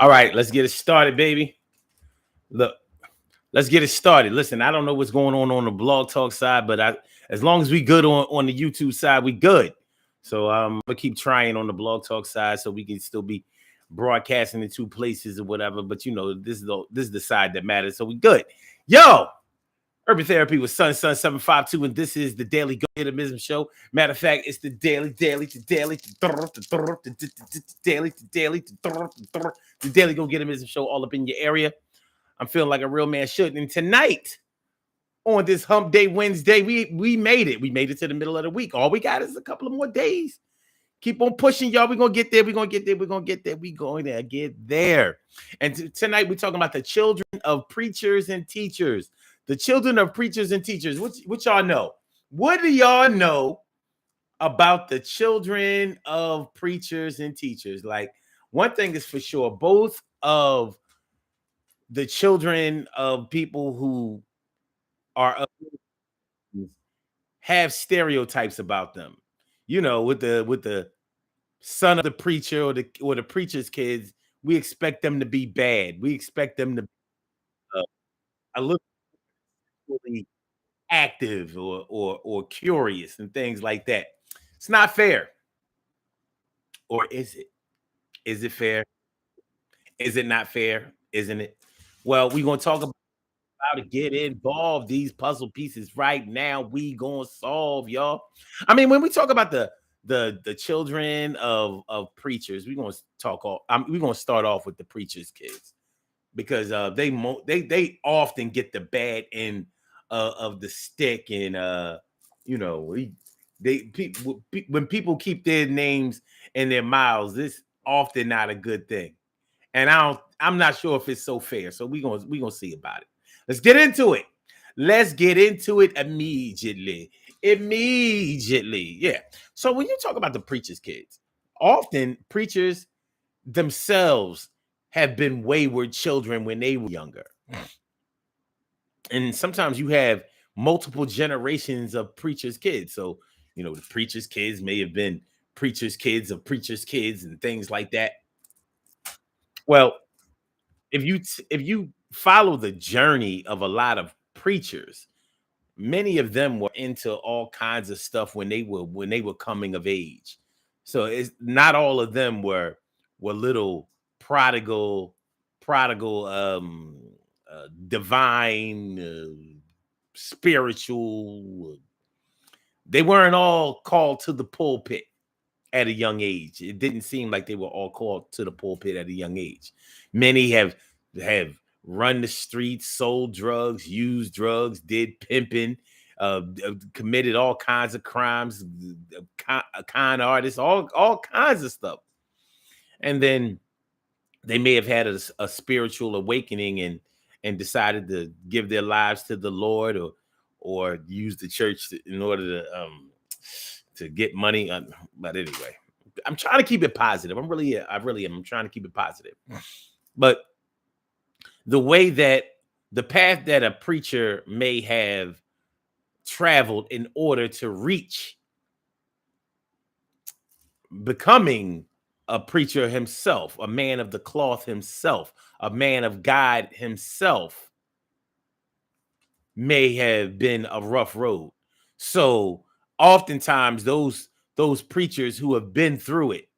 All right, let's get it started, baby. Look, let's get it started. Listen, I don't know what's going on the blog talk side, but as long as we good on the YouTube side, we good. So I'm gonna keep trying on the blog talk side so we can still be broadcasting in two places or whatever. But you know, this is the side that matters. So we good. Yo, Urban Therapy with Sun 752, and this is the Daily Go Getism Show. Matter of fact, it's the daily Go Getism Show all up in your area. I'm feeling like a real man should. And tonight, on this Hump Day Wednesday, we made it. We made it to the middle of the week. All we got is a couple of more days. Keep on pushing, y'all. We're going to get there. We're going to get there. We're going to get there. We're going to get there. And tonight, we're talking about the children of preachers and teachers. The children of preachers and teachers. What y'all know? What do y'all know about the children of preachers and teachers? Like, one thing is for sure, both of the children of people who are have stereotypes about them. You know, with the son of the preacher or the preacher's kids, we expect them to be bad. We expect them to be a little really active or curious and things like that. It's not fair. Or is it? Is it fair? Is it not fair? Isn't it? Well, we're gonna talk about how to get involved. These puzzle pieces right now. We gonna solve, y'all. I mean, when we talk about the children of preachers, we're gonna we're gonna start off with the preachers' kids because they often get the bad end of the stick, and you know when people keep their names in their mouths, this often not a good thing. And I'm not sure if it's so fair. So we're gonna see about it. Let's get into it. Let's get into it immediately. Immediately. Yeah. So when you talk about the preacher's kids, often preachers themselves have been wayward children when they were younger. And sometimes you have multiple generations of preachers' kids. So, you know, the preacher's kids may have been preacher's kids of preacher's kids and things like that. Well, if you follow the journey of a lot of preachers, many of them were into all kinds of stuff when they were coming of age. So it's not all of them were little prodigal divine spiritual. They weren't all called to the pulpit at a young age. It didn't seem like they were all called to the pulpit at a young age. Many have run the streets, sold drugs, used drugs, did pimping, committed all kinds of crimes, con artists, all kinds of stuff. And then they may have had a spiritual awakening and decided to give their lives to the Lord or use the church in order to get money. But anyway, I'm trying to keep it positive. I really am. I'm trying to keep it positive. But the way that the path that a preacher may have traveled in order to reach becoming a preacher himself, a man of the cloth himself, a man of God himself, may have been a rough road. So oftentimes those preachers who have been through it,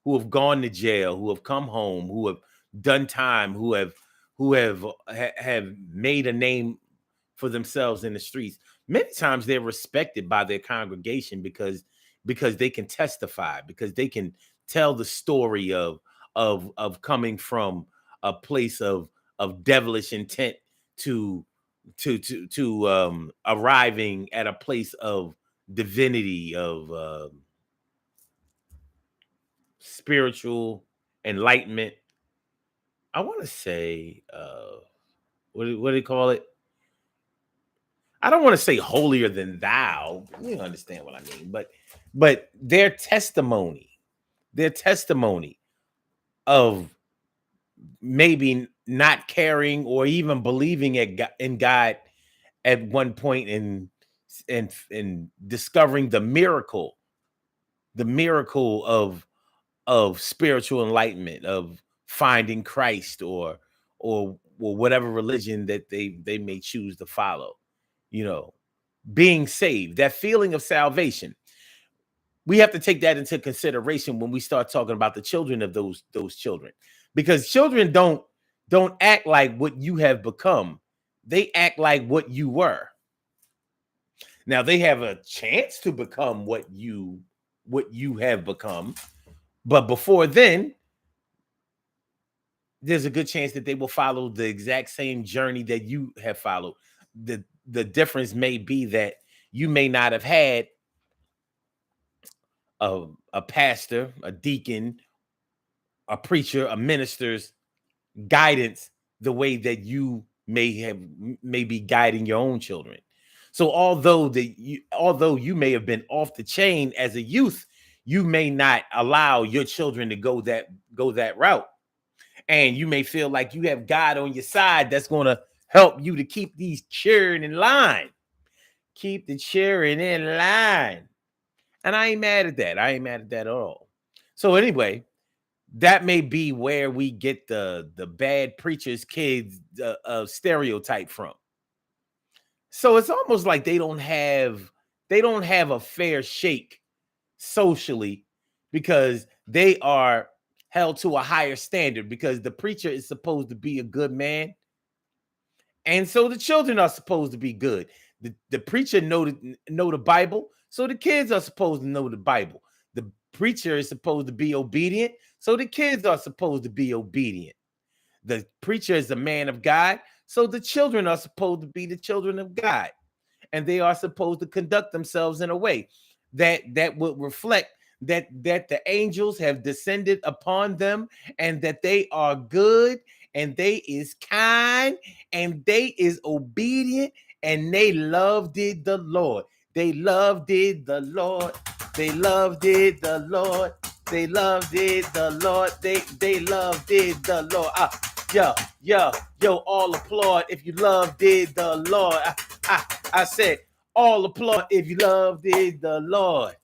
who have gone to jail, who have come home, who have done time, who have made a name for themselves in the streets, many times they're respected by their congregation because they can testify, because they can tell the story of coming from a place of devilish intent to arriving at a place of divinity, of spiritual enlightenment. I want to say what do you call it? I don't want to say holier than thou. You understand what I mean, but their testimony of maybe not caring or even believing in God at one point and discovering the miracle of spiritual enlightenment, of finding Christ or whatever religion that they may choose to follow. You know, being saved, that feeling of salvation. We have to take that into consideration when we start talking about the children of those children, because children don't act like what you have become. They act like what you were. Now they have a chance to become what you have become, but before then, there's a good chance that they will follow the exact same journey that you have followed. The difference may be that you may not have had a pastor, a deacon, a preacher, a minister's guidance the way that you may be guiding your own children. So although you may have been off the chain as a youth, you may not allow your children to go that route. And you may feel like you have God on your side that's going to help you to keep these children in line. Keep the children in line. And I ain't mad at that. I ain't mad at that at all. So anyway, that may be where we get the bad preachers kids stereotype from. So it's almost like they don't have a fair shake socially, because they are held to a higher standard, because the preacher is supposed to be a good man, and so the children are supposed to be good. The preacher know the Bible, so the kids are supposed to know the Bible. The preacher is supposed to be obedient, so the kids are supposed to be obedient. The preacher is a man of God, so the children are supposed to be the children of God, and they are supposed to conduct themselves in a way that would reflect that the angels have descended upon them, and that they are good, and they is kind, and they is obedient, and they loved it the Lord. They loved it the Lord. They loved it the Lord. They loved it the Lord. They loved it the Lord. Yo, yo, all applaud if you loved it the Lord. I said, all applaud if you loved it the Lord.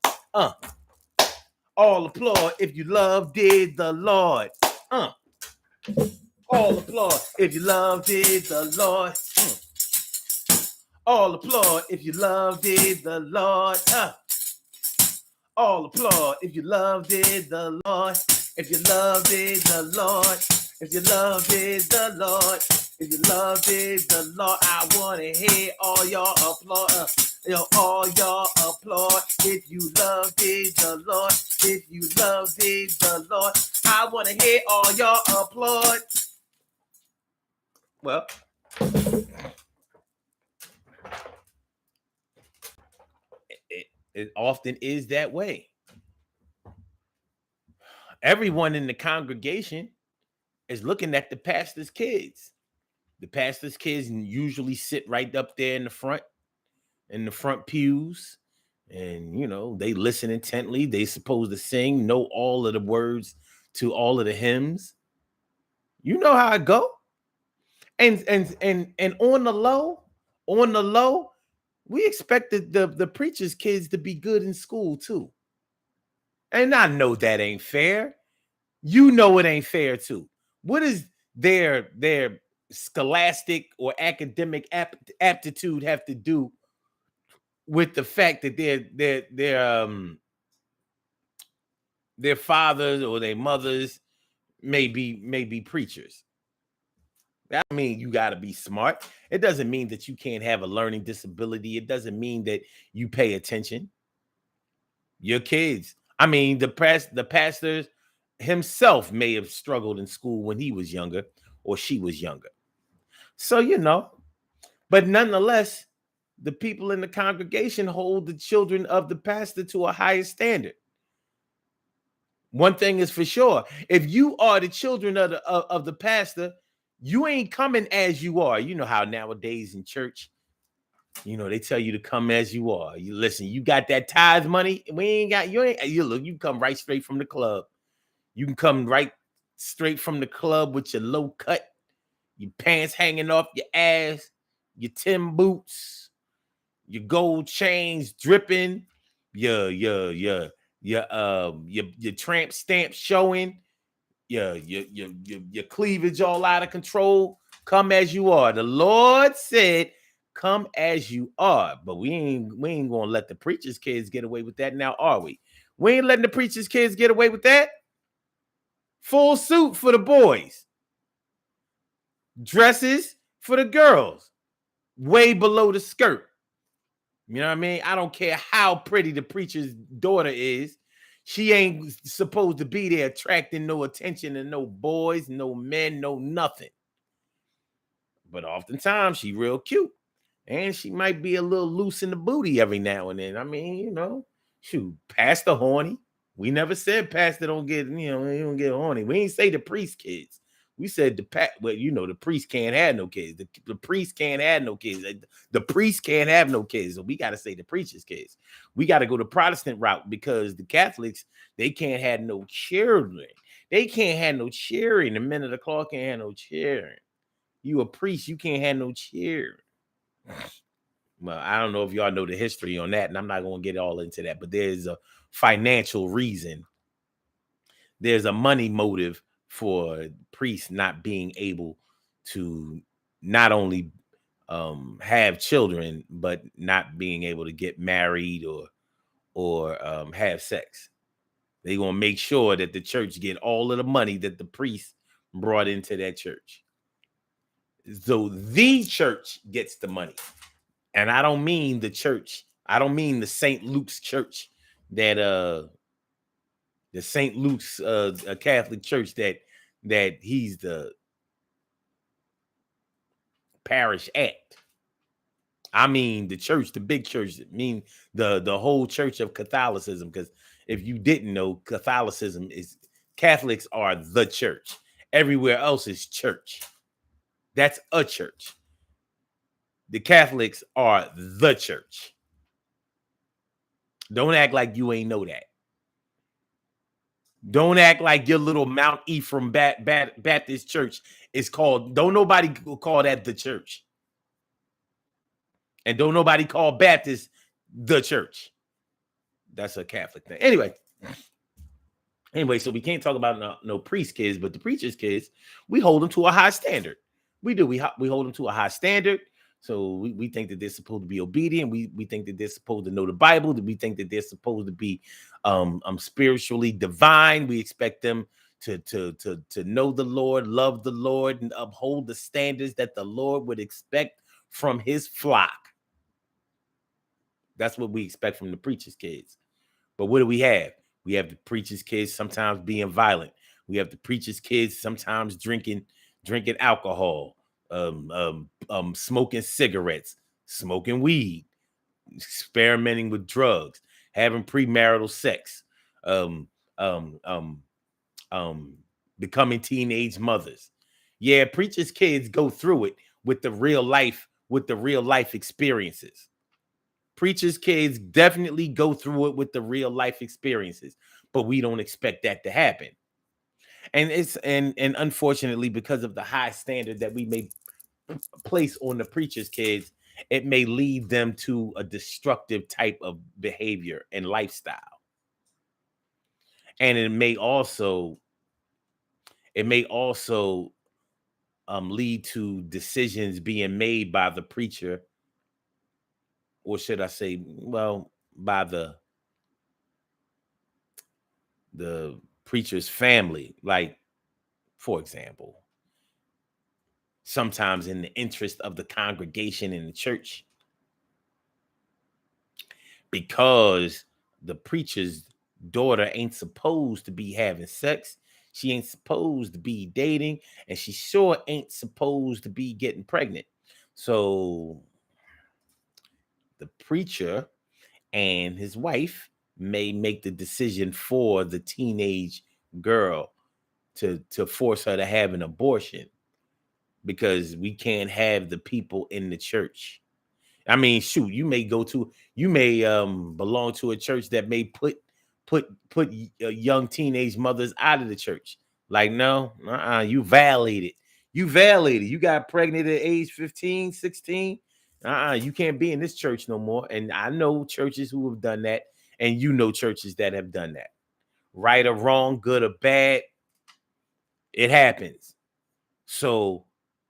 All applaud if you loved it the Lord. All applaud if you loved it the Lord. All applaud if you loved it the Lord. All applaud if you loved it the Lord. If you loved it the Lord. If you loved it the Lord. If you loved it the Lord. I want to hear all y'all applaud. All y'all applaud if you loved it the Lord. If you loved it the Lord. I want to hear all y'all applaud. Well, it often is that way. Everyone in the congregation is looking at the pastor's kids. The pastor's kids usually sit right up there in the front pews, and they listen intently. They supposed to sing, know all of the words to all of the hymns. You know how it go. And on the low, we expected the preacher's kids to be good in school too. And I know that ain't fair. You know it ain't fair too. What is their scholastic or academic aptitude have to do with the fact that their fathers or their mothers may be preachers? That mean you got to be smart. It doesn't mean that you can't have a learning disability. It doesn't mean that you pay attention. Your kids. I mean, the pastor himself may have struggled in school when he was younger or she was younger. So, but nonetheless, the people in the congregation hold the children of the pastor to a higher standard. One thing is for sure: if you are the children of the pastor, you ain't coming as you are. You know how nowadays in church, they tell you to come as you are. You listen, you got that tithe money. You come right straight from the club. You can come right straight from the club with your low cut, your pants hanging off your ass, your Tim boots, your gold chains dripping, your tramp stamp showing, your cleavage all out of control, come as you are. The Lord said, come as you are. But we ain't gonna let the preacher's kids get away with that now, are we? We ain't letting the preacher's kids get away with that. Full suit for the boys, dresses for the girls, way below the skirt. You know what I mean? I don't care how pretty the preacher's daughter is. She ain't supposed to be there attracting no attention to no boys, no men, no nothing. But oftentimes she real cute. And she might be a little loose in the booty every now and then. I mean, shoot, Pastor horny. We never said Pastor don't get, he don't get horny. We ain't say the priest kids. We said the priest can't have no kids. The priest can't have no kids. The priest can't have no kids. So we got to say the preacher's kids. We got to go the Protestant route because the Catholics, they can't have no children. They can't have no cheering. The men of the cloth can't have no cheering. You a priest, you can't have no cheering. Well, I don't know if y'all know the history on that, and I'm not going to get all into that, but there's a financial reason. There's a money motive for priests not being able to not only have children, but not being able to get married or have sex. They're going to make sure that the church get all of the money that the priest brought into that church. So the church gets the money. And I don't mean the church. I don't mean the St. Luke's church that the St. Luke's a Catholic church that he's the parish at. I mean the church, the big church. I mean the whole church of Catholicism. Because if you didn't know, Catholics are the church. Everywhere else is church. That's a church. The Catholics are the church. Don't act like you ain't know that. Don't act like your little Mount Ephraim Baptist church is called. Don't nobody call that the church. And don't nobody call Baptist the church. That's a Catholic thing. Anyway, so we can't talk about no priest kids, but the preacher's kids, we hold them to a high standard. We do. We hold them to a high standard. So we think that they're supposed to be obedient. We think that they're supposed to know the Bible. That we think that they're supposed to be spiritually divine. We expect them to know the Lord, love the Lord, and uphold the standards that the Lord would expect from his flock. That's what we expect from the preacher's kids. But what do we have? We have the preacher's kids sometimes being violent. We have the preacher's kids sometimes drinking alcohol, smoking cigarettes, smoking weed, experimenting with drugs, having premarital sex, becoming teenage mothers. Yeah, preacher's kids go through it with the real life experiences. Preacher's kids definitely go through it with the real life experiences, but we don't expect that to happen. And and unfortunately, because of the high standard that we may place on the preacher's kids, it may lead them to a destructive type of behavior and lifestyle. And it may also lead to decisions being made by the preacher, or should I say, well, by the preacher's family. Like, for example, sometimes in the interest of the congregation in the church, because the preacher's daughter ain't supposed to be having sex, she ain't supposed to be dating, and she sure ain't supposed to be getting pregnant. So the preacher and his wife may make the decision for the teenage girl to force her to have an abortion, because we can't have the people in the church. I mean, shoot, you may belong to a church that may put young teenage mothers out of the church. Like, no, you violated. You got pregnant at age 15, 16. You can't be in this church no more. And I know churches who have done that, and you know churches that have done that. Right or wrong, good or bad, It happens. So,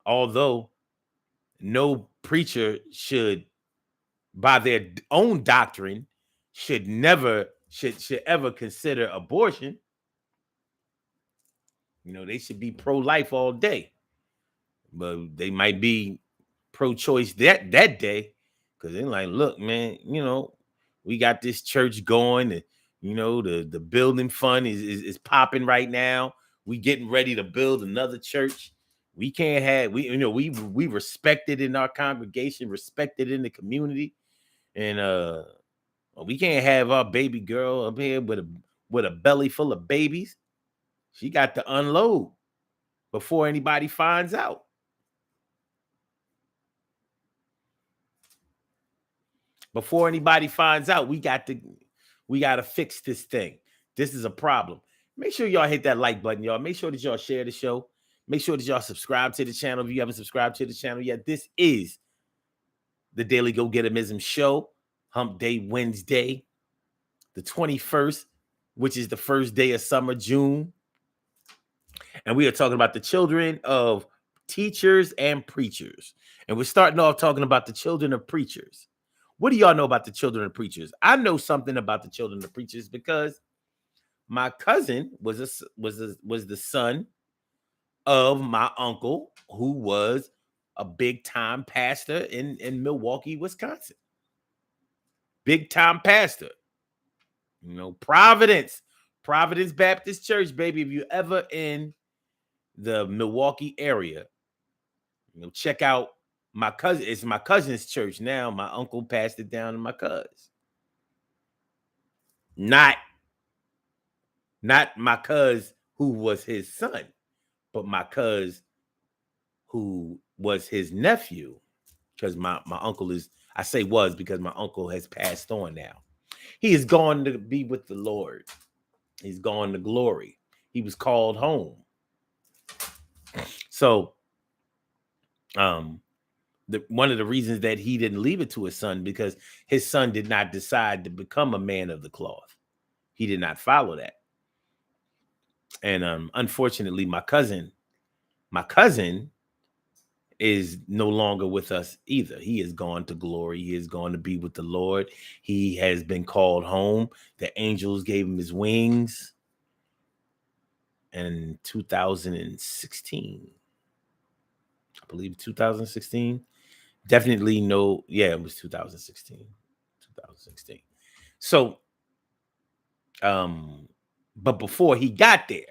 although no preacher should, by their own doctrine, should ever consider abortion, they should be pro-life all day. But they might be pro-choice that day, because they're like, look, man, we got this church going, and the building fund is popping right now. We getting ready to build another church. We can't have we respected in our congregation, respected in the community, and we can't have our baby girl up here with a belly full of babies. She got to unload before anybody finds out. Before anybody finds out, we got to fix this thing. This is a problem. Make sure y'all hit that like button, y'all. Make sure that y'all share the show. Make sure that y'all subscribe to the channel if you haven't subscribed to the channel yet. This is the Daily Go Getimism Show, Hump Day Wednesday, the 21st, which is the first day of summer, June. And we are talking about the children of teachers and preachers. And we're starting off talking about the children of preachers. What do y'all know about the children of preachers? I know something about the children of preachers because my cousin was the son of my uncle, who was a big time pastor in Milwaukee, Wisconsin. Big time pastor. Providence Baptist Church, baby. If you're ever in the Milwaukee area, check out my cousin. It's my cousin's church now. My uncle passed it down to my cousin. Not my cousin who was his son, but my cousin who was his nephew. Because my uncle is, I say was because my uncle has passed on now. He is gone to be with the Lord. He's gone to glory. He was called home. So, one of the reasons that he didn't leave it to his son, because his son did not decide to become a man of the cloth. He did not follow that. And unfortunately, my cousin is no longer with us either. He has gone to glory. He has gone to be with the Lord. He has been called home. The angels gave him his wings. And in 2016, I believe 2016, definitely no. Yeah, it was 2016. So, but before he got there,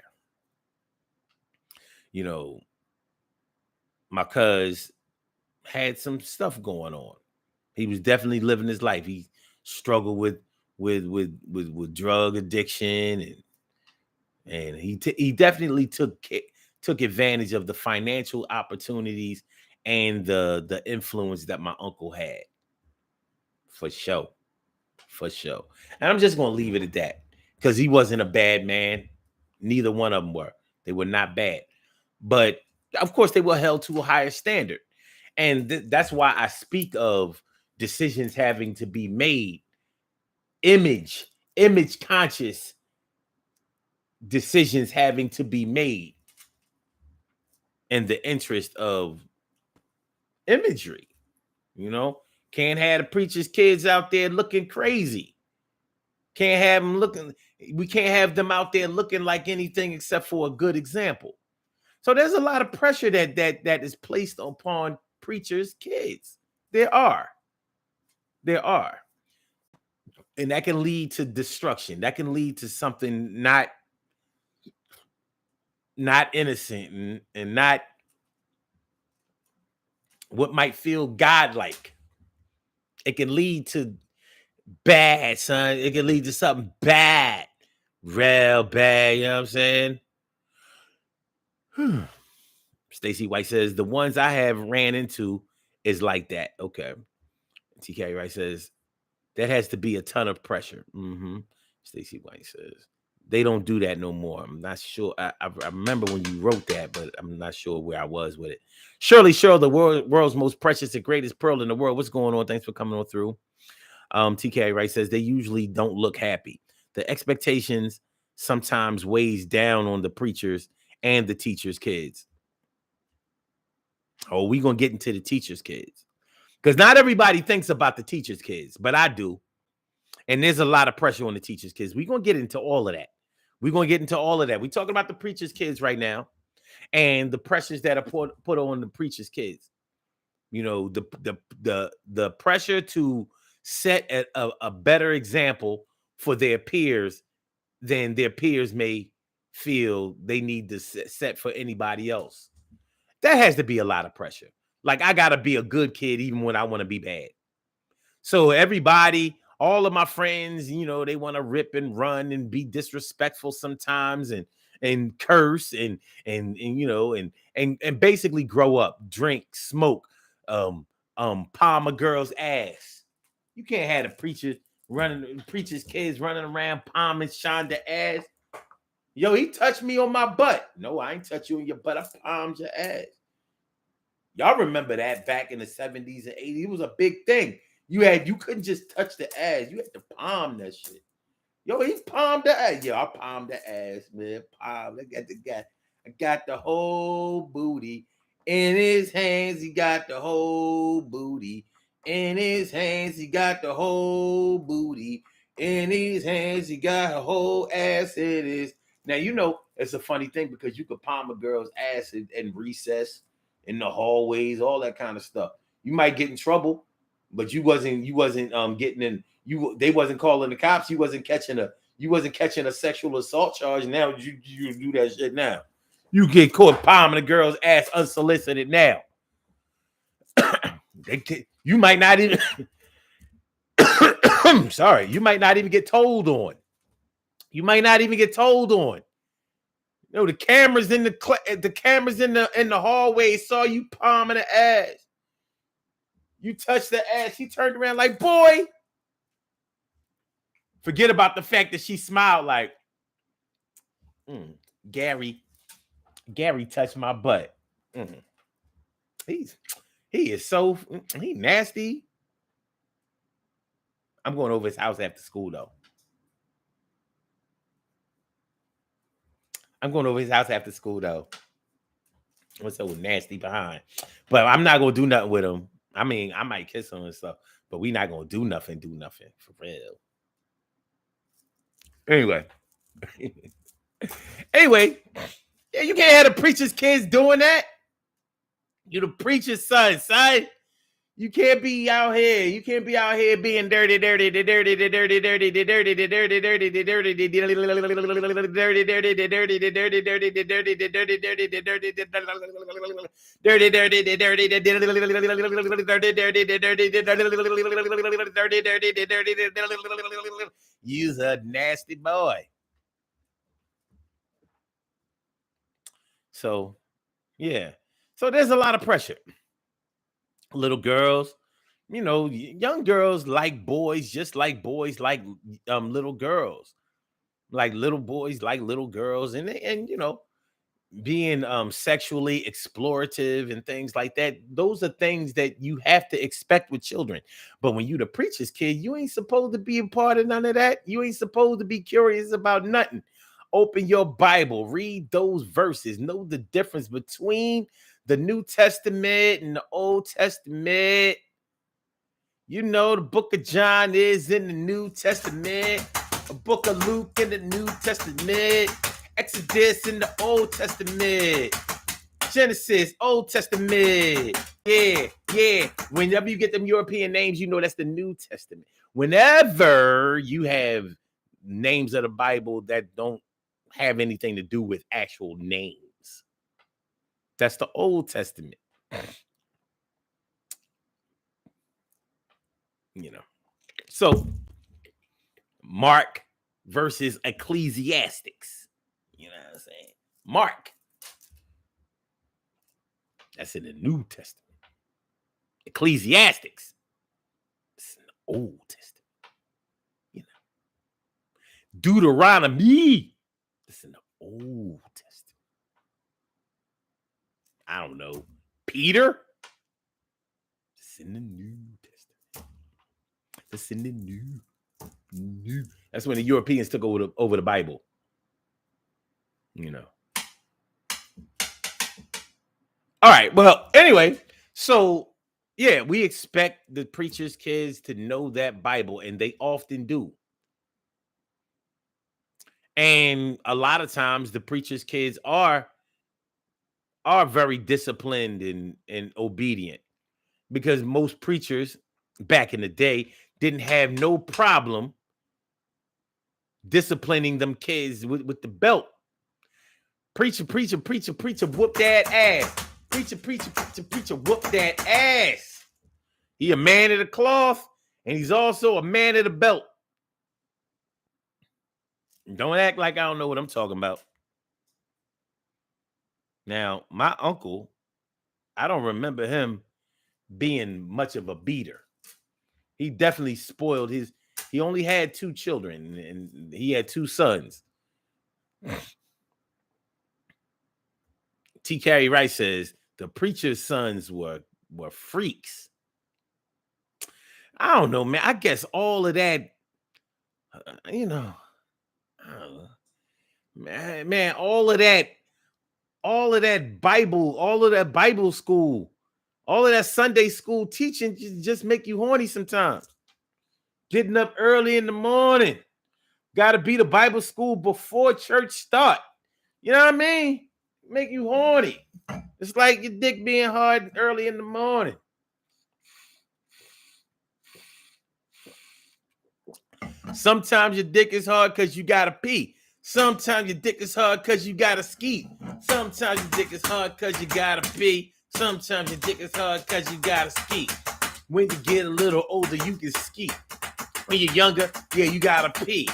my cuz had some stuff going on. He was definitely living his life. He struggled with drug addiction, and he definitely took advantage of the financial opportunities and the influence that my uncle had. For sure. And I'm just going to leave it at that, because he wasn't a bad man. Neither one of them were. They were not bad. But of course, they were held to a higher standard. And that's why I speak of decisions having to be made, image conscious decisions having to be made in the interest of imagery. Can't have the preacher's kids out there looking crazy. Can't have them looking. We can't have them out there looking like anything except for a good example. So there's a lot of pressure that is placed upon preachers' kids. There are. And that can lead to destruction. That can lead to something not innocent and not what might feel godlike. It can lead to bad, son. It can lead to something bad. Real bad, you know what I'm saying? Stacy White says, the ones I have ran into is like that. Okay. TK Wright says, that has to be a ton of pressure. Stacy White says, they don't do that no more. I'm not sure. I remember when you wrote that, but I'm not sure where I was with it. Shirley Cheryl, the world's most precious and greatest pearl in the world. What's going on? Thanks for coming on through. TK Wright says, they usually don't look happy. The expectations sometimes weighs down on the preachers, and the teacher's kids. Oh, we're going to get into the teacher's kids. Because not everybody thinks about the teacher's kids, but I do. And there's a lot of pressure on the teacher's kids. We're going to get into all of that. We're going to get into all of that. We're talking about the preacher's kids right now and the pressures that are put on the preacher's kids. You know, the pressure to set a better example for their peers than their peers may feel they need to set for anybody else. That has to be a lot of pressure. Like, I got to be a good kid even when I want to be bad. So everybody, all of my friends, you know, they want to rip and run and be disrespectful sometimes and curse and you know and basically grow up, drink, smoke, palm a girl's ass. You can't have a preacher's kids running around palming Shonda ass. Yo, he touched me on my butt. No, I ain't touch you on your butt. I palmed your ass. Y'all remember that back in the 70s and 80s? It was a big thing. You couldn't just touch the ass. You had to palm that shit. Yo, he palmed the ass. Yo, I palmed the ass, man. Palm. I got the whole booty in his hands. He got the whole booty in his hands. He got the whole booty in his hands. He got a whole ass in his. Now, you know, it's a funny thing because you could palm a girl's ass in recess, in the hallways, all that kind of stuff. You might get in trouble, but you wasn't getting in. They wasn't calling the cops. You wasn't catching a sexual assault charge. Now you do that shit now. You get caught palming a girl's ass unsolicited now. You might not even. Sorry, you might not even get told on. You might not even get told on. You know, the cameras in the hallway saw you palming the ass. You touched the ass. She turned around like, boy. Forget about the fact that she smiled like, Gary touched my butt. He is so nasty. I'm going over his house after school though. What's so nasty behind? But I'm not gonna do nothing with him. I mean, I might kiss him and stuff, but we not gonna do nothing for real. Anyway, yeah, you can't have the preacher's kids doing that. You the preacher's son. You can't be out here. You can't be out here being dirty. You's a nasty boy. So, yeah. So there's a lot of pressure. Little girls, you know, young girls like boys, just like boys like little girls, like little boys like little girls, and you know, being sexually explorative and things like that. Those are things that you have to expect with children. But when you the preacher's kid, you ain't supposed to be a part of none of that. You ain't supposed to be curious about nothing. Open your Bible, read those verses, know the difference between the New Testament and the Old Testament. You know, the book of John is in the New Testament, a book of Luke in the New Testament, Exodus in the Old Testament, Genesis, Old Testament. Yeah. Whenever you get them European names, you know that's the New Testament. Whenever you have names of the Bible that don't have anything to do with actual names, that's the Old Testament. You know, so Mark versus Ecclesiastics. You know what I'm saying? Mark, that's in the New Testament. Ecclesiastics, it's in the Old Testament. You know, Deuteronomy, it's in the Old Testament. I don't know. Peter, it's in the New Testament. It's in the New. That's when the Europeans took over the Bible. You know. All right. Well, anyway, so yeah, we expect the preacher's kids to know that Bible, and they often do. And a lot of times the preacher's kids are very disciplined and obedient because most preachers back in the day didn't have no problem disciplining them kids with the belt. Preacher, preacher, preacher, preacher, whoop that ass. Preacher, preacher, preacher, preacher, whoop that ass. He a man of the cloth, and he's also a man of the belt. Don't act like I don't know what I'm talking about. Now, my uncle, I don't remember him being much of a beater. He definitely spoiled his. He only had two children, and he had two sons. T. Carey Rice says the preacher's sons were freaks. I don't know, man. I guess all of that, you know, I don't know. Man, all of that Bible, all of that Bible school, all of that Sunday school teaching just make you horny sometimes. Getting up early in the morning, got to be the Bible school before church start. You know what I mean? Make you horny. It's like your dick being hard early in the morning. Sometimes your dick is hard because you gotta pee. Sometimes your dick is hard because you gotta ski. Sometimes your dick is hard because you gotta pee. Sometimes your dick is hard because you gotta ski. When you get a little older, you can ski. When you're younger, yeah, you gotta pee.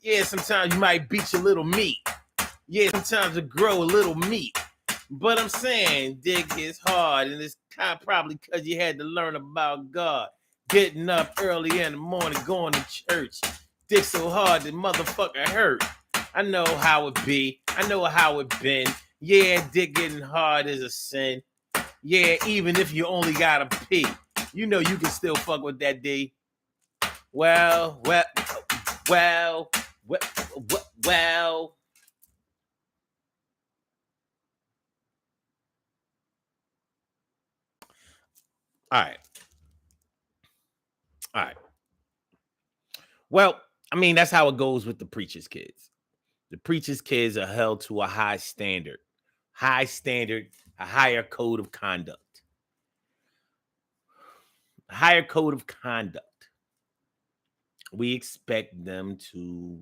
Yeah, sometimes you might beat your little meat. Yeah, sometimes it grow a little meat. But I'm saying dick is hard, and it's kind of probably because you had to learn about God. Getting up early in the morning, going to church. Dick so hard that motherfucker hurt. I know how it be. I know how it been. Yeah, dick getting hard is a sin. Yeah, even if you only gotta pee, you know you can still fuck with that D. Well. All right. All right. Well, I mean, that's how it goes with the preacher's kids. The preacher's kids are held to a high standard, a higher code of conduct. A higher code of conduct. We expect them to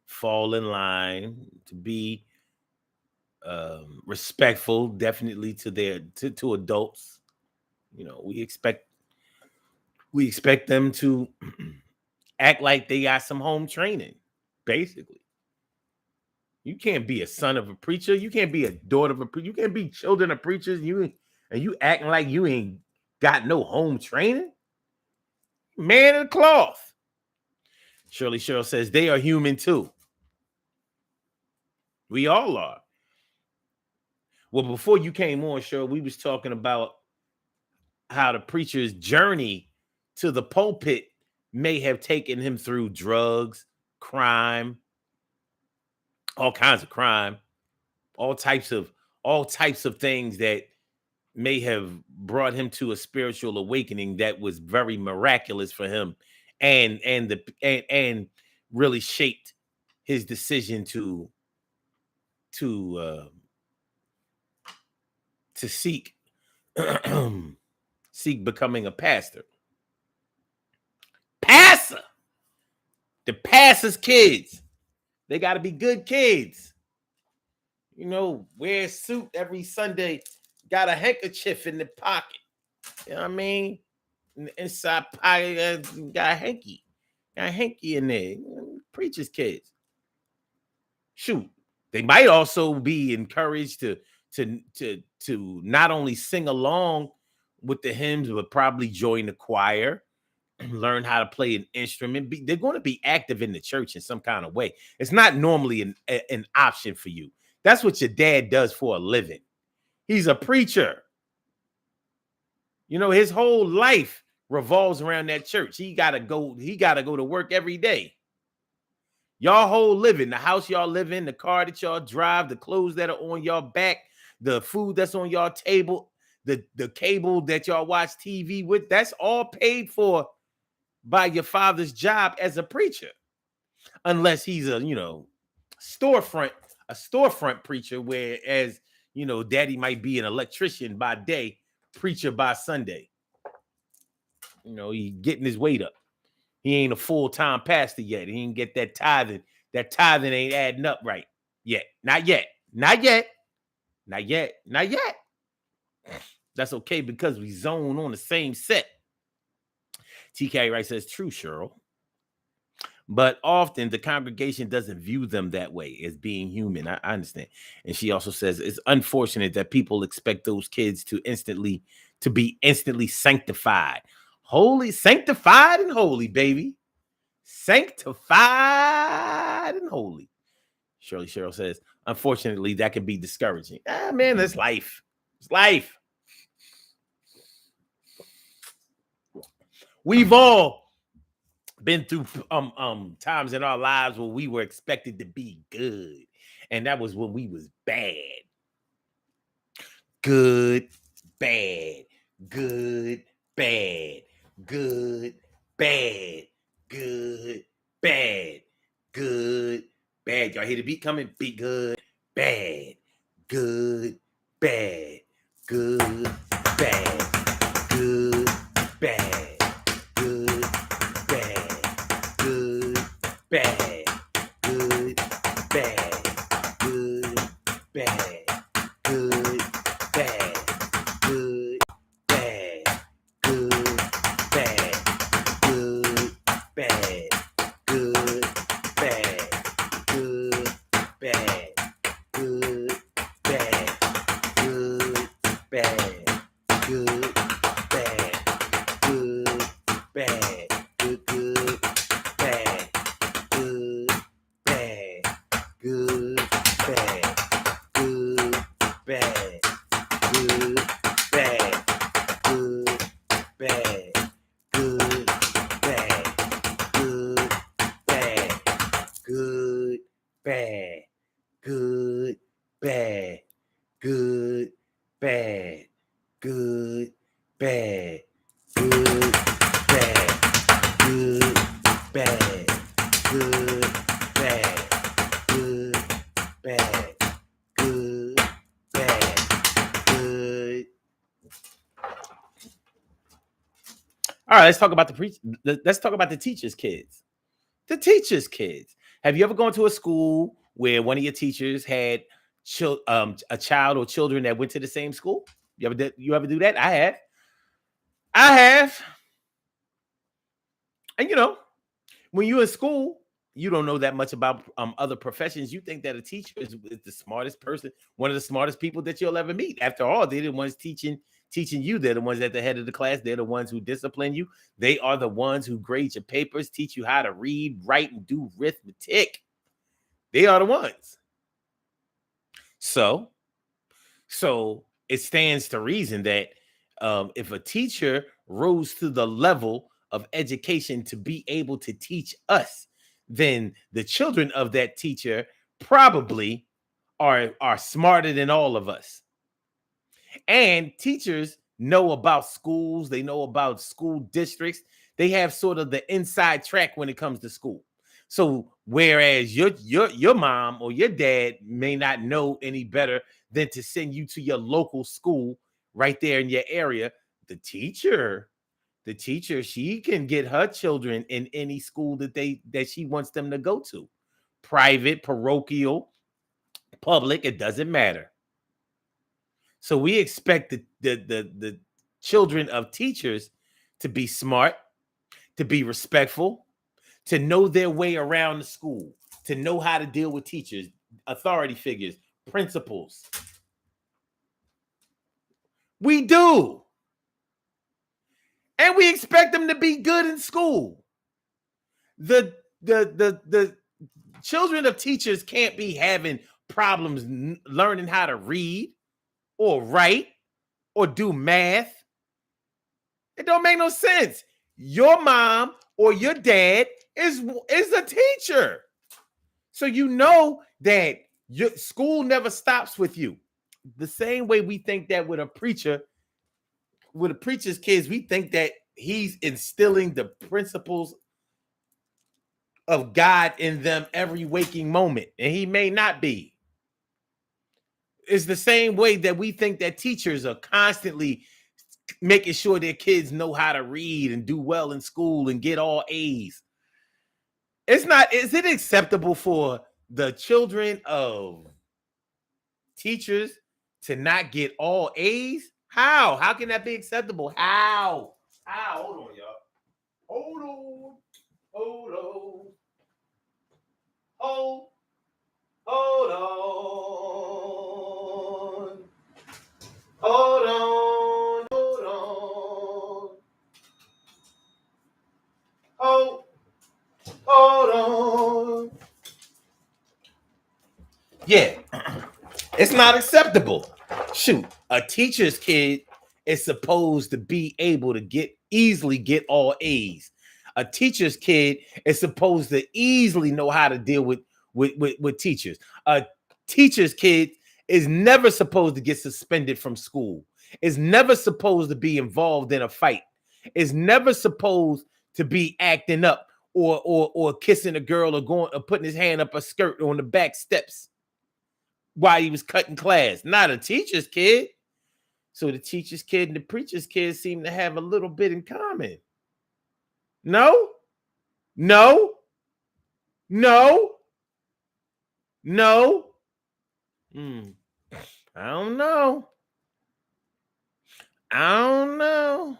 fall in line, to be respectful, definitely to to adults. You know, we expect them to act like they got some home training, basically. You can't be a son of a preacher. You can't be a daughter of a preacher. You can't be children of preachers. You acting like you ain't got no home training. Man of the cloth. Shirley Cheryl says they are human too. We all are. Well, before you came on, Cheryl, we was talking about how the preacher's journey to the pulpit may have taken him through drugs, crime, all kinds of crime, all types of things that may have brought him to a spiritual awakening that was very miraculous for him, and really shaped his decision to seek seek becoming a pastor. Pastor, the pastor's kids, they got to be good kids. You know, wear a suit every Sunday, got a handkerchief in the pocket. You know what I mean? Inside pocket, got a hanky. Got a hanky in there. Preacher's kids. Shoot. They might also be encouraged to not only sing along with the hymns, but probably join the choir, learn how to play an instrument. They're going to be active in the church in some kind of way. It's not normally an option for you. That's what your dad does for a living. He's a preacher. You know, his whole life revolves around that church. He gotta go to work every day. Y'all whole living, the house y'all live in, the car that y'all drive, the clothes that are on y'all back, the food that's on y'all table, the cable that y'all watch TV with, that's all paid for by your father's job as a preacher. Unless he's a, storefront, a storefront preacher, whereas, daddy might be an electrician by day, preacher by Sunday. He getting his weight up. He ain't a full-time pastor yet. He ain't get that tithing. That tithing ain't adding up right yet. Not yet. Not yet. Not yet. Not yet. That's okay because we zone on the same set. TK Wright says, true, Cheryl. But often the congregation doesn't view them that way as being human. I understand. And she also says it's unfortunate that people expect those kids to be instantly sanctified. Sanctified and holy, baby. Sanctified and holy. Shirley Cheryl says, unfortunately, that can be discouraging. Man, that's life. It's life. We've all been through times in our lives where we were expected to be good, and that was when we was bad. Good, bad, good, bad, good, bad, good, bad, good, bad. Y'all hear the beat coming? Be good, bad, good, bad, good, bad, good, bad. Bad, good, bad, good, bad, good, bad, good, bad, good, bad, good, bad, good, bad, good, bad, good, bad, good, bad, good, bad, good, bad, good, good, bad. Good, bad, good, bad, good, bad, good, bad, good, bad, good, bad, good, bad, good, bad, good, bad, good, bad, good, bad, good, bad, good, bad. Good, bad, good, bad, good, bad, good. All right, let's talk about let's talk about the teachers' kids. The teachers' kids. Have you ever gone to a school where one of your teachers had a child or children that went to the same school? You ever do that? I have. And when you're in school, you don't know that much about other professions. You think that a teacher is the smartest person, one of the smartest people that you'll ever meet. After all, they're the ones teaching you. They're the ones at the head of the class. They're the ones who discipline you. They are the ones who grade your papers, teach you how to read, write, and do arithmetic. They are the ones. So it stands to reason that if a teacher rose to the level of education to be able to teach us, then the children of that teacher probably are smarter than all of us. And teachers know about schools. They know about school districts. They have sort of the inside track when it comes to school. So whereas your mom or your dad may not know any better than to send you to your local school right there in your area, the teacher, she can get her children in any school that she wants them to go to. Private, parochial, public, it doesn't matter. So we expect the children of teachers to be smart, to be respectful, to know their way around the school, to know how to deal with teachers, authority figures, principals. We do. And we expect them to be good in school. The children of teachers can't be having problems learning how to read or write or do math. It don't make no sense. Your mom or your dad is a teacher. So you know that your school never stops with you. the same way we think that with a preacher, with a preacher's kids, we think that he's instilling the principles of God in them every waking moment, and he may not be. It's the same way that we think that teachers are constantly making sure their kids know how to read and do well in school and get all A's. It's not, is it acceptable for the children of teachers to not get all A's? How? How can that be acceptable? How? How? Hold on, y'all. Hold on. Hold on. Hold on. Hold on. Hold on. Hold on. Yeah. It's not acceptable. Shoot, a teacher's kid is supposed to be able to easily get all A's. A teacher's kid is supposed to easily know how to deal with teachers. A teacher's kid is never supposed to get suspended from school. Is never supposed to be involved in a fight. Is never supposed to be acting up or kissing a girl or going or putting his hand up a skirt on the back steps while he was cutting class. Not a teacher's kid. So the teacher's kid and the preacher's kid seem to have a little bit in common. No? No? No? No? I don't know. I don't know.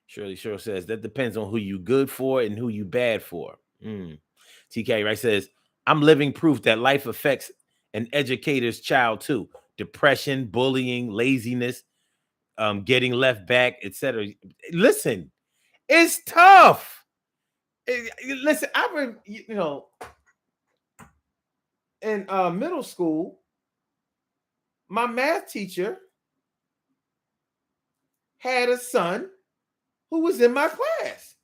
Shirley Shore says that depends on who you good for and who you bad for. TK right says, I'm living proof that life affects an educator's child too. Depression, bullying, laziness, getting left back, etc. Listen, it's tough. Listen, in middle school, my math teacher had a son who was in my class.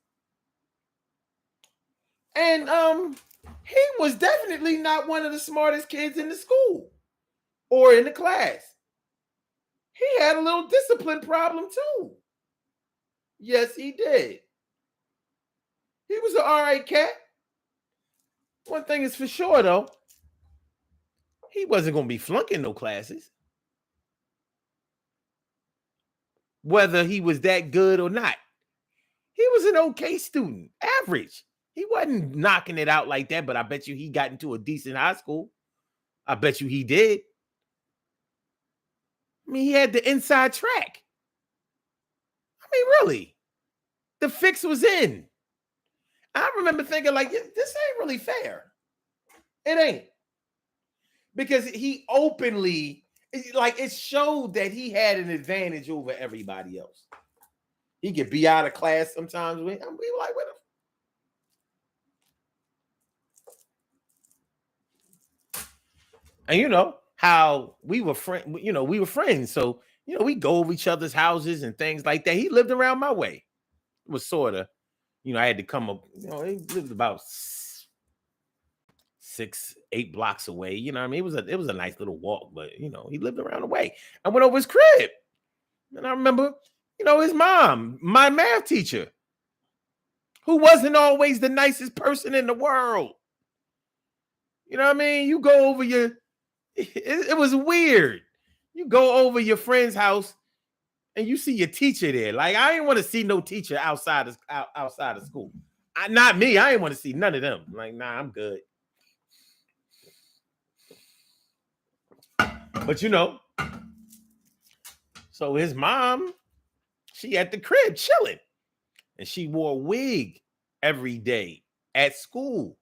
And he was definitely not one of the smartest kids in the school or in the class. He had a little discipline problem too. Yes, he did. He was an all right cat. One thing is for sure, though, he wasn't going to be flunking no classes. Whether he was that good or not. He was an okay student, average. He wasn't knocking it out like that, but I bet you he got into a decent high school. I bet you he did. I mean, he had the inside track. I mean, really, the fix was in. I remember thinking, like, this ain't really fair. It ain't. Because he openly, like, it showed that he had an advantage over everybody else. He could be out of class sometimes. We were like, with him. And you know how we were friends. We were friends. So we go over each other's houses and things like that. He lived around my way. It was sort of, I had to come up. He lived about 6-8 blocks away. You know what I mean? It was a nice little walk, but he lived around the way. I went over his crib, and I remember, his mom, my math teacher, who wasn't always the nicest person in the world. You know what I mean? You go over it was weird. You go over your friend's house and you see your teacher there. Like, I didn't want to see no teacher outside of school. Not me. I didn't want to see none of them. Like, nah, I'm good. But so his mom, she at the crib chilling, and she wore a wig every day at school.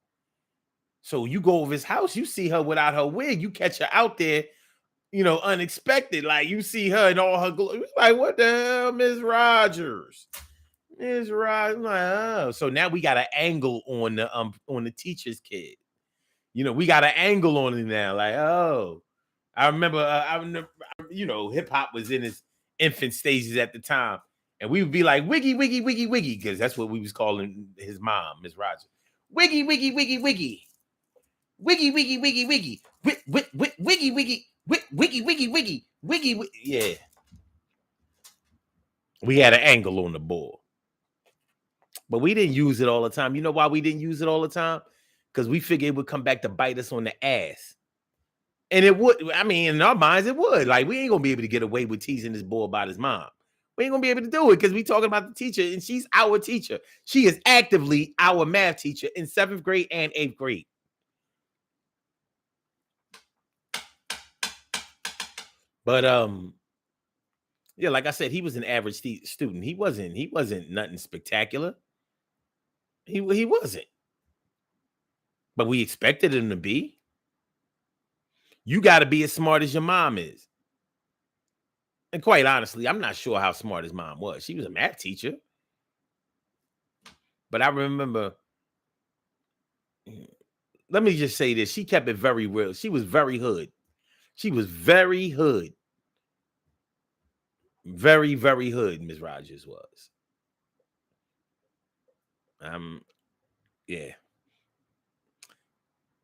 So you go over his house, you see her without her wig, you catch her out there, unexpected. Like, you see her in all her glory. Like, what the hell, Miss Rogers? Miss Rogers. Like, oh. So now we got an angle on the teacher's kid. We got an angle on it now. Like, oh. I remember, hip hop was in its infant stages at the time. And we would be like, wiggy, wiggy, wiggy, wiggy, because that's what we was calling his mom, Miss Rogers. Wiggy, wiggy, wiggy, wiggy. Wiggy, wiggy, wiggy, wiggy. Wiggy, wiggy. Wiggy, wiggy, wiggy. Wiggy, wiggy. Yeah. We had an angle on the ball. But we didn't use it all the time. You know why we didn't use it all the time? Because we figured it would come back to bite us on the ass. And it would, I mean, in our minds, it would. Like, we ain't gonna be able to get away with teasing this boy about his mom. We ain't gonna be able to do it because we talking about the teacher, and she's our teacher. She is actively our math teacher in 7th grade and 8th grade. But yeah, like I said, he was an average student. He wasn't nothing spectacular. He wasn't. But we expected him to be. You got to be as smart as your mom is. And quite honestly, I'm not sure how smart his mom was. She was a math teacher. But I remember, let me just say this. She kept it very real. She was very hood. She was very hood. Very, very hood, Ms. Rogers was. Yeah.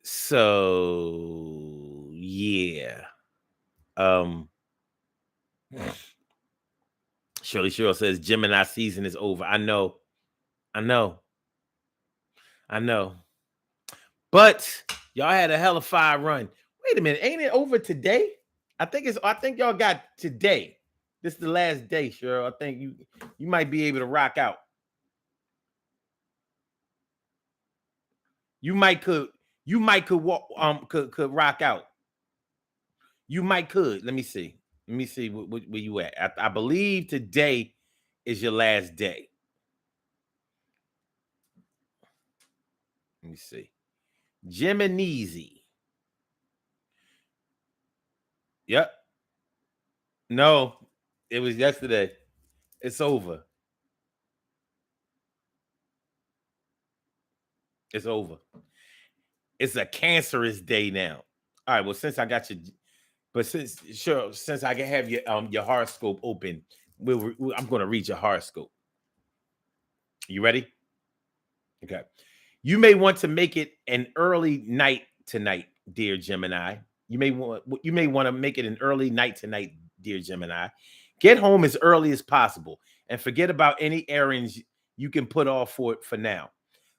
So yeah. Shirley Cheryl says Gemini season is over. I know. But y'all had a hell of fire run. Wait a minute, ain't it over today? I think y'all got today. This is the last day, Cheryl. I think you might be able to rock out. You might could walk could rock out. You might could. Let me see. Where you at. I believe today is your last day. Let me see. Gemini. Yep. No, it was yesterday. It's over. It's over. It's a cancerous day now. All right. Well, since I got you, but since I can have your horoscope open, I'm going to read your horoscope. You ready? Okay. You may want to make it an early night tonight, dear Gemini. You may want to make it an early night tonight, dear Gemini. Get home as early as possible and forget about any errands you can put off for now.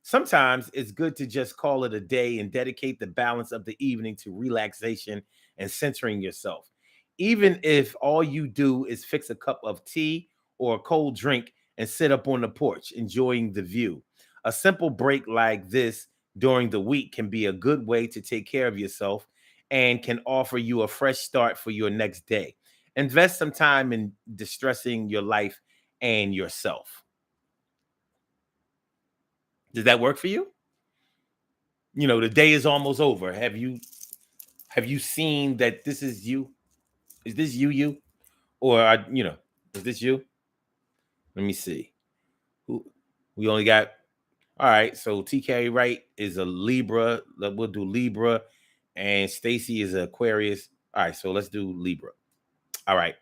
Sometimes it's good to just call it a day and dedicate the balance of the evening to relaxation and centering yourself. Even if all you do is fix a cup of tea or a cold drink and sit up on the porch enjoying the view. A simple break like this during the week can be a good way to take care of yourself and can offer you a fresh start for your next day. Invest some time in distressing your life and yourself. Does that work for you? You know, the day is almost over. Have you seen that this is you? Is this you? Or is this you? Let me see. Who we only got. All right, so TK Wright is a Libra. We'll do Libra, and Stacy is an Aquarius. All right, so let's do Libra. All right.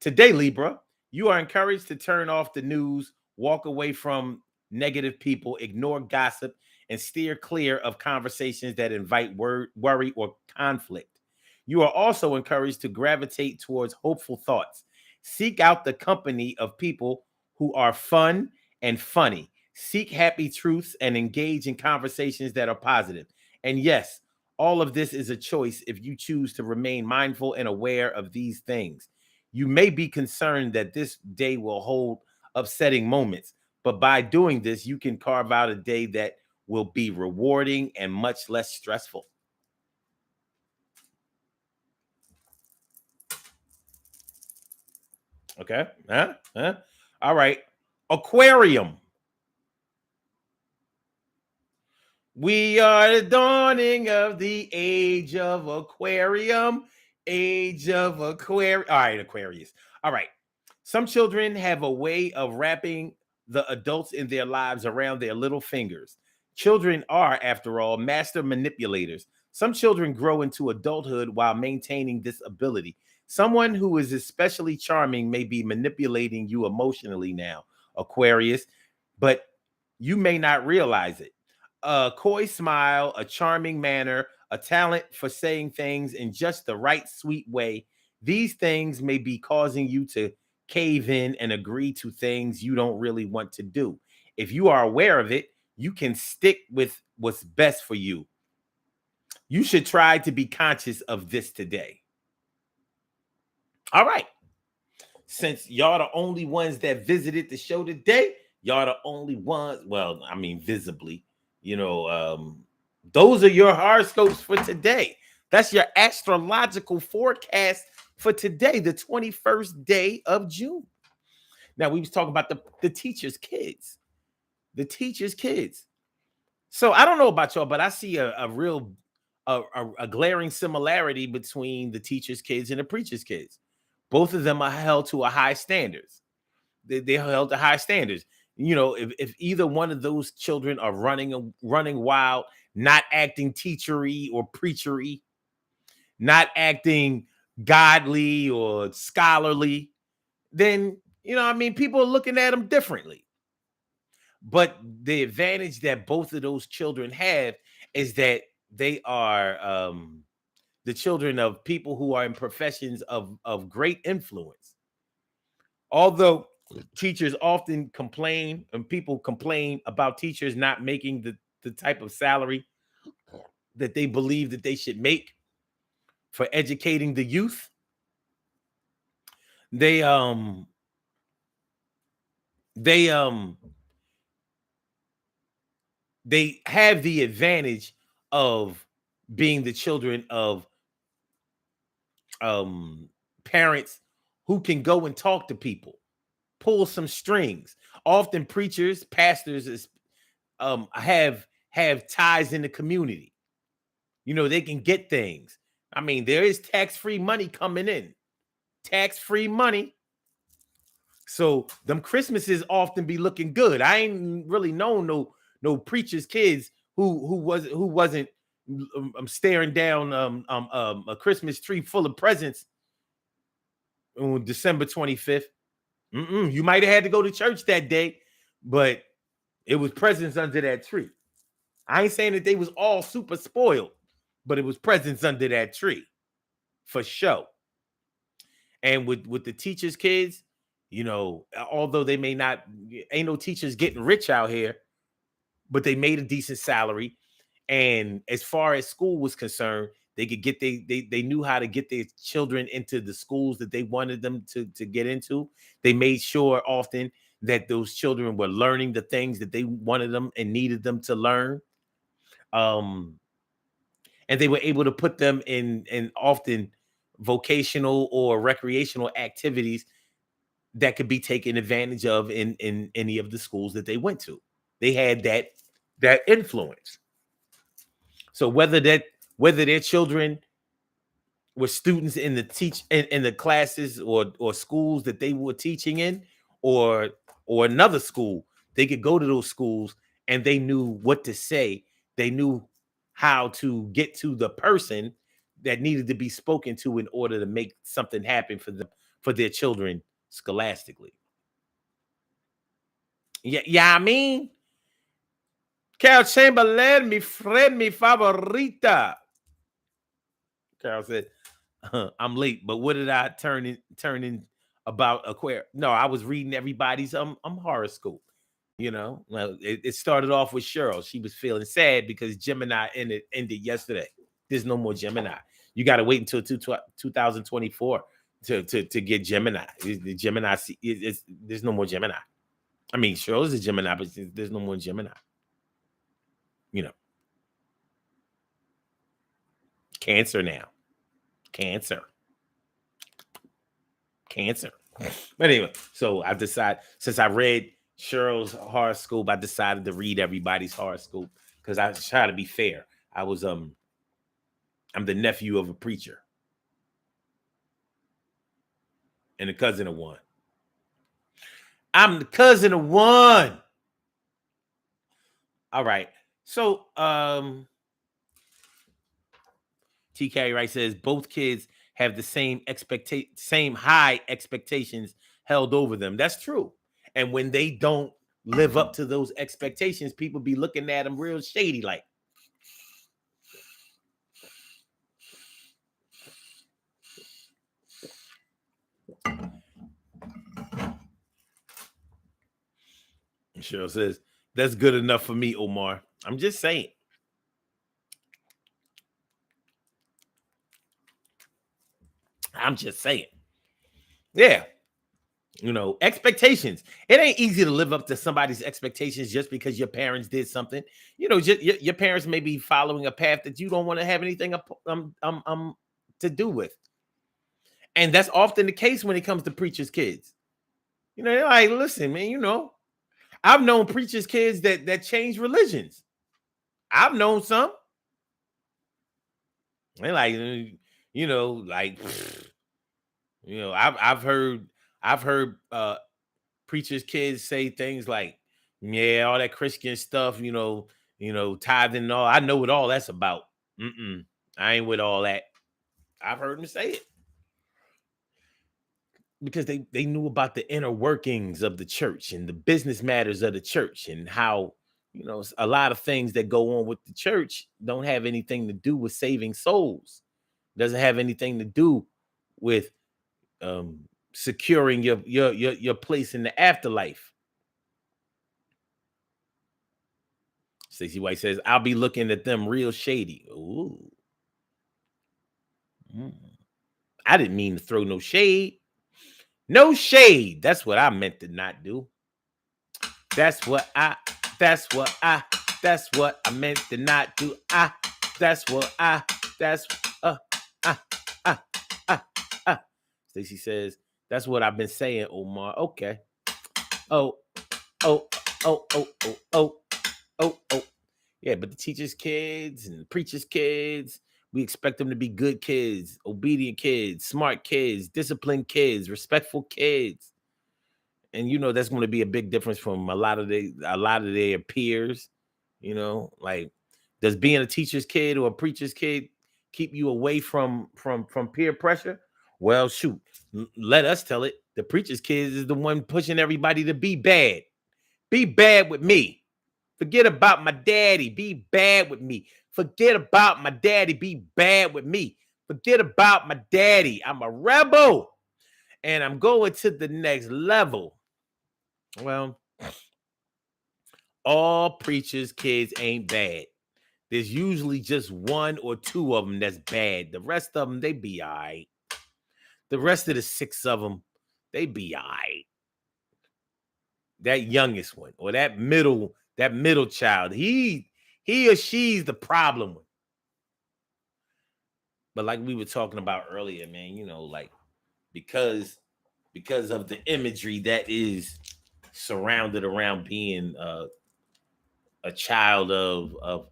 Today, Libra, you are encouraged to turn off the news, walk away from negative people, ignore gossip, and steer clear of conversations that invite worry or conflict. You are also encouraged to gravitate towards hopeful thoughts. Seek out the company of people who are fun and funny. Seek happy truths and engage in conversations that are positive. And yes, all of this is a choice if you choose to remain mindful and aware of these things. You may be concerned that this day will hold upsetting moments, but by doing this, you can carve out a day that will be rewarding and much less stressful. Okay. Huh? All right. Aquarium. We are the dawning of the age of Aquarium. Age of Aquarium. All right, Aquarius. All right. Some children have a way of wrapping the adults in their lives around their little fingers. Children are, after all, master manipulators. Some children grow into adulthood while maintaining this ability. Someone who is especially charming may be manipulating you emotionally now, Aquarius, but you may not realize it. A coy smile, a charming manner, a talent for saying things in just the right sweet way. These things may be causing you to cave in and agree to things you don't really want to do. If you are aware of it, you can stick with what's best for you. You should try to be conscious of this today. All right. Since y'all the only ones that visited the show today, y'all the only ones, well, I mean, visibly, those are your horoscopes for today. That's your astrological forecast for today, the 21st day of June. Now, we was talking about the teacher's kids. The teacher's kids. So I don't know about y'all, but I see a real a glaring similarity between the teacher's kids and the preacher's kids. Both of them are held to a high standards. They're held to high standards. If either one of those children are running wild, not acting teachery or preachery, not acting godly or scholarly, then people are looking at them differently. But the advantage that both of those children have is that they are the children of people who are in professions of great influence. Although teachers often complain, and people complain about teachers not making the type of salary that they believe that they should make for educating the youth, they they they have the advantage of being the children of parents who can go and talk to people, pull some strings. Often preachers, pastors have ties in the community. They can get things. I mean, there is tax-free money coming in. Tax-free money. So them Christmases often be looking good. I ain't really known no preacher's kids who wasn't staring down a Christmas tree full of presents on December 25th. You might have had to go to church that day, but it was presents under that tree. I ain't saying that they was all super spoiled, but it was presents under that tree for sure. And with the teachers' kids, although they may not, ain't no teachers getting rich out here, but they made a decent salary. And as far as school was concerned, they could get they knew how to get their children into the schools that they wanted them to get into. They made sure often that those children were learning the things that they wanted them and needed them to learn. And they were able to put them in often vocational or recreational activities that could be taken advantage of in any of the schools that they went to. They had that influence. So whether their children were students in the classes or schools that they were teaching in, or another school, they could go to those schools and they knew what to say. They knew how to get to the person that needed to be spoken to in order to make something happen for their children scholastically. Yeah, I mean, Carol Chamberlain, mi friend, mi favorita. Carol said, I'm late, but what did I turn in about Aquarius? No, I was reading everybody's horoscope. Well, it started off with Cheryl. She was feeling sad because Gemini ended yesterday. There's no more Gemini. You got to wait until 2024 to get Gemini. The Gemini, there's no more Gemini. I mean, Cheryl's a Gemini, but there's no more Gemini. Cancer now. Cancer. But anyway, so I decided, since I read Cheryl's horoscope, I decided to read everybody's horoscope because I try to be fair. I'm the nephew of a preacher and a cousin of one. I'm the cousin of one. All right. So TK Wright says both kids have the same high expectations held over them. That's true. And when they don't live up to those expectations, people be looking at them real shady like, Cheryl says, that's good enough for me, Omar. I'm just saying. I'm just saying. Yeah. Expectations. It ain't easy to live up to somebody's expectations just because your parents did something. Just your parents may be following a path that you don't want to have anything to do with. And that's often the case when it comes to preachers' kids. They're like, listen, man, I've known preachers' kids that change religions. I've known some. They're like, like, I've heard preachers' kids say things like, yeah, all that Christian stuff, tithing and all. I know what all that's about. I ain't with all that. I've heard them say it because they knew about the inner workings of the church and the business matters of the church and how, a lot of things that go on with the church don't have anything to do with saving souls. Doesn't have anything to do with securing your place in the afterlife. Stacey White says, I'll be looking at them real shady. Ooh. I didn't mean to throw no shade. No shade. That's what I meant to not do. That's what I meant to not do. Stacey says, that's what I've been saying, Omar. Okay. Oh. Yeah, but the teachers' kids and the preachers' kids, we expect them to be good kids, obedient kids, smart kids, disciplined kids, respectful kids. And that's going to be a big difference from a lot of their peers. Like, does being a teacher's kid or a preacher's kid keep you away from peer pressure? Well, shoot, let us tell it. The preacher's kid is the one pushing everybody to be bad. Be bad with me. Forget about my daddy. Be bad with me. Forget about my daddy. Be bad with me. Forget about my daddy. I'm a rebel. And I'm going to the next level. Well, all preachers' kids ain't bad. There's usually just one or two of them that's bad. The rest of them, they be all right. The rest of the 6 of them, they be all right. That youngest one or that middle child, he or she's the problem one. But like we were talking about earlier, man, like because of the imagery that is surrounded around being a child of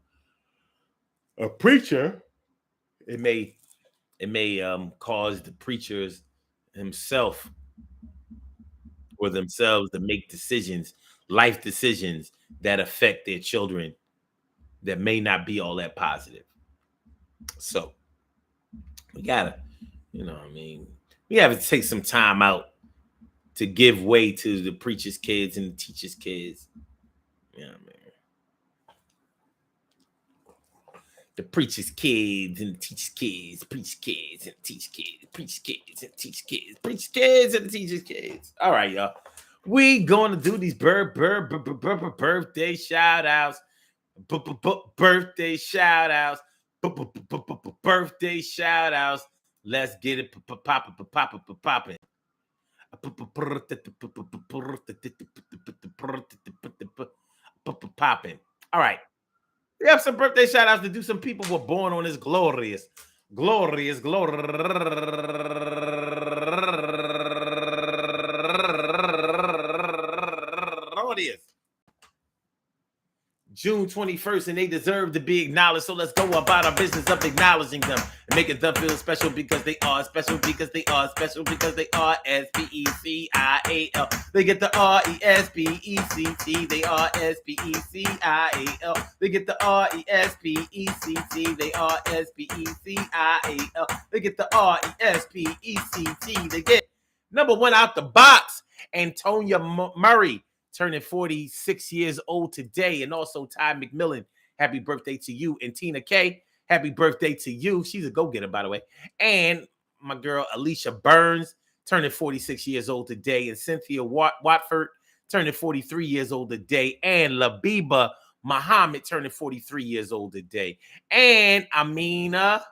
a preacher, it may cause the preachers himself or themselves to make decisions, life decisions that affect their children that may not be all that positive. So we gotta, we have to take some time out to give way to the preacher's kids and the teacher's kids. Yeah, man. The preacher's kids and the teacher's kids, preacher's kids and teacher's kids, preacher's kids and teacher's kids, preacher's kids and the teacher's kids. All right, y'all. We gonna do these birthday shout outs. Birthday shout outs. Birthday shout outs. Let's get it popping. Popping. All right. We have some birthday shout outs to do. Some people were born on this glorious June 21st, and they deserve to be acknowledged. So let's go about our business of acknowledging them and making them feel special because they are special, because they are special, because they are SPECIAL. They get the RESPECT. They are SPECIAL. They get the RESPECT. They are SPECIAL. They get the RESPECT. They get number one out the box, Antonia Murray, turning 46 years old today. And also Ty McMillan, happy birthday to you. And Tina K, happy birthday to you. She's a go-getter, by the way. And my girl Alicia Burns, turning 46 years old today. And Cynthia Watford, turning 43 years old today. And Labiba Muhammad turning 43 years old today. And Amina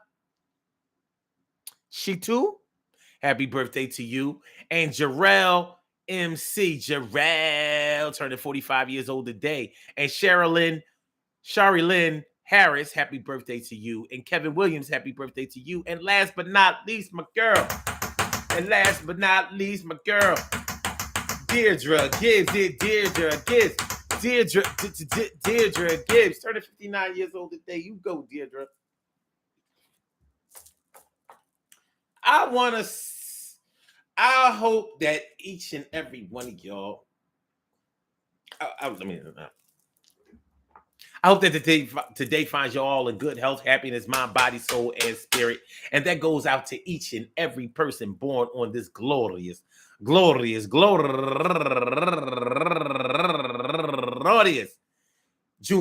Shitu, happy birthday to you. And Jarrell MC, Jarrell turning 45 years old today. And Shari Lynn Harris, happy birthday to you. And Kevin Williams, happy birthday to you. And last but not least, my girl. And last but not least, my girl, Deirdre Gibbs. Deirdre Gibbs, turning 59 years old today. You go, Deirdre. I hope that each and every one of y'all, I hope that today finds you all in good health, happiness, mind, body, soul, and spirit. And that goes out to each and every person born on this glorious June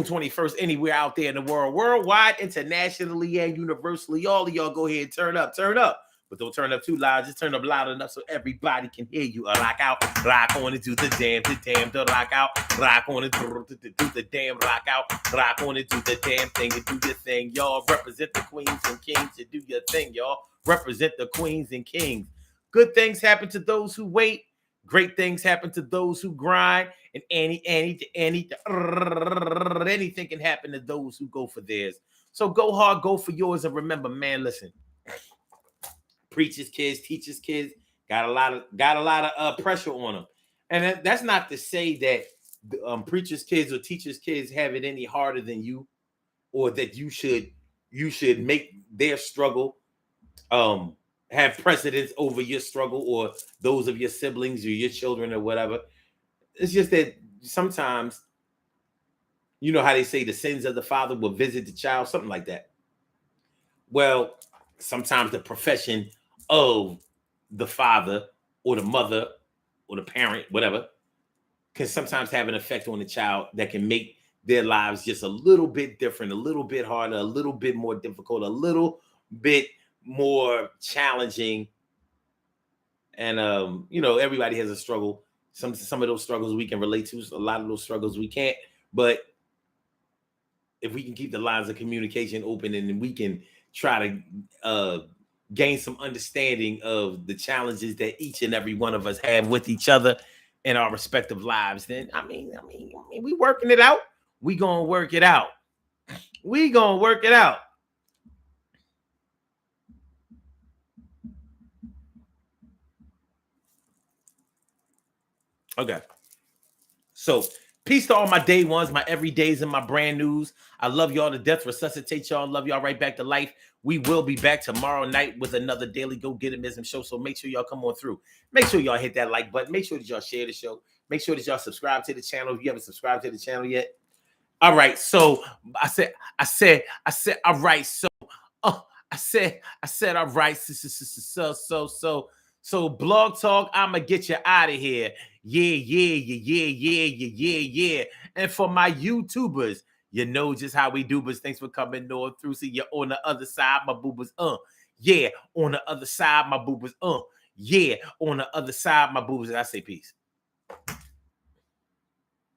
21st, anywhere out there in the world, worldwide, internationally, and universally. All of y'all go ahead and turn up. But don't turn up too loud. Just turn up loud enough so everybody can hear you. Rock out, rock on and do the damn, the rock out, rock on and do the damn, rock out, rock on and do the damn thing and do your thing, y'all. Represent the queens and kings and do your thing, y'all. Represent the queens and kings. Good things happen to those who wait. Great things happen to those who grind. And anything can happen to those who go for theirs. So go hard, go for yours, and remember, man, listen. Preachers' kids, teachers' kids got a lot of pressure on them, and that's not to say that preachers' kids or teachers' kids have it any harder than you, or that you should make their struggle have precedence over your struggle or those of your siblings or your children or whatever. It's just that sometimes, you know how they say the sins of the father will visit the child, something like that. Well, sometimes the profession of the father or the mother or the parent, whatever, can sometimes have an effect on the child that can make their lives just a little bit different, a little bit harder, a little bit more difficult, a little bit more challenging. And everybody has a struggle. Some of those struggles we can relate to, a lot of those struggles we can't. But if we can keep the lines of communication open and we can try to gain some understanding of the challenges that each and every one of us have with each other in our respective lives, then I mean, we working it out. We gonna work it out. Okay. So peace to all my day ones, my everydays, and my brand news. I love y'all to death. Resuscitate y'all. Love y'all right back to life. We will be back tomorrow night with another daily Go Get It show. So make sure y'all come on through. Make sure y'all hit that like button. Make sure that y'all share the show. Make sure that y'all subscribe to the channel if you haven't subscribed to the channel yet. All right. So I said, all right. So I said, all right. So Blog Talk, I'ma get you out of here. Yeah. And for my YouTubers, you know just how we do, but thanks for coming north through. See you on the other side, my boobers. Yeah, on the other side, my boobers. Yeah, on the other side, my boobers. And I say peace.